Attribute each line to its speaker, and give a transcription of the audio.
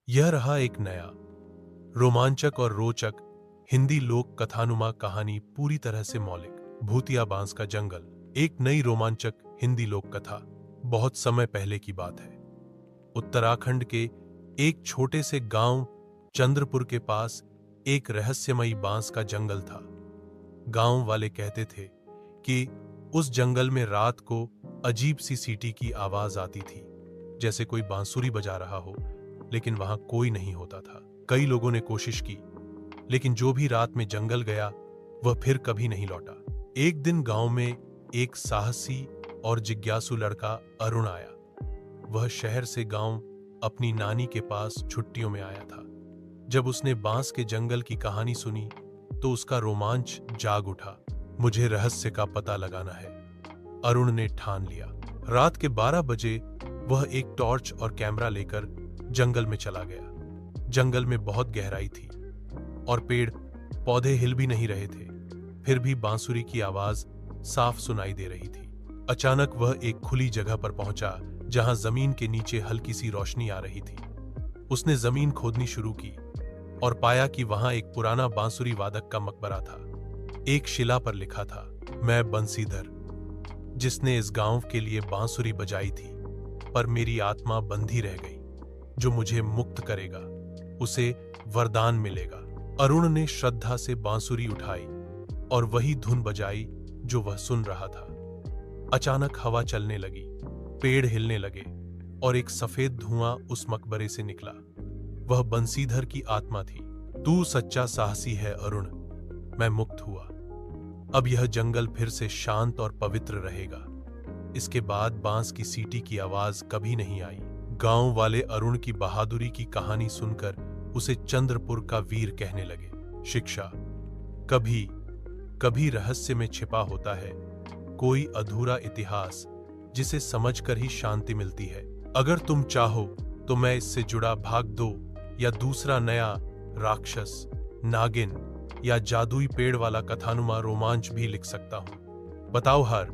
Speaker 1: यह रहा एक नया, रोमांचक और रोचक हिंदी लोक कथानुमा कहानी, पूरी तरह से मौलिक। भूतिया बांस का जंगल। एक नई रोमांचक हिंदी लोक कथा। बहुत समय पहले की बात है। उत्तराखंड के एक छोटे से गांव चंद्रपुर के पास एक रहस्यमयी बांस का जंगल था। गांव वाले कहते थे कि उस जंगल में रात को अजीब सी सीटी की आवाज आती थी, जैसे कोई बांसुरी बजा रहा हो, लेकिन वहां कोई नहीं होता था। कई लोगों ने कोशिश की, लेकिन जो भी रात में जंगल गया वह फिर कभी नहीं लौटा। एक दिन गांव में एक साहसी और जिज्ञासु लड़का अरुण आया। वह शहर से गांव अपनी नानी के पास छुट्टियों में आया था। जब उसने बांस के जंगल की कहानी सुनी तो उसका रोमांच जाग उठा। मुझे रहस्य का पता लगाना है, अरुण ने ठान लिया। रात के 12 बजे वह एक टॉर्च और कैमरा लेकर जंगल में चला गया। जंगल में बहुत गहराई थी और पेड़ पौधे हिल भी नहीं रहे थे, फिर भी बांसुरी की आवाज साफ सुनाई दे रही थी। अचानक वह एक खुली जगह पर पहुंचा जहां जमीन के नीचे हल्की सी रोशनी आ रही थी। उसने जमीन खोदनी शुरू की और पाया कि वहां एक पुराना बांसुरी वादक का मकबरा था। एक शिला पर लिखा था, मैं बंसीधर, जिसने इस गांव के लिए बांसुरी बजाई थी, पर मेरी आत्मा बंधी रह गई। जो मुझे मुक्त करेगा उसे वरदान मिलेगा। अरुण ने श्रद्धा से बांसुरी उठाई और वही धुन बजाई जो वह सुन रहा था। अचानक हवा चलने लगी, पेड़ हिलने लगे और एक सफेद धुआं उस मकबरे से निकला। वह बंसीधर की आत्मा थी। तू सच्चा साहसी है अरुण, मैं मुक्त हुआ। अब यह जंगल फिर से शांत और पवित्र रहेगा। इसके बाद बांस की सीटी की आवाज कभी नहीं आई। गांव वाले अरुण की बहादुरी की कहानी सुनकर उसे चंद्रपुर का वीर कहने लगे। शिक्षा, कभी कभी रहस्य में छिपा होता है कोई अधूरा इतिहास, जिसे समझकर ही शांति मिलती है। अगर तुम चाहो तो मैं इससे जुड़ा भाग 2 या दूसरा नया राक्षस, नागिन या जादुई पेड़ वाला कथानुमा रोमांच भी लिख सकता हूं। बताओ हर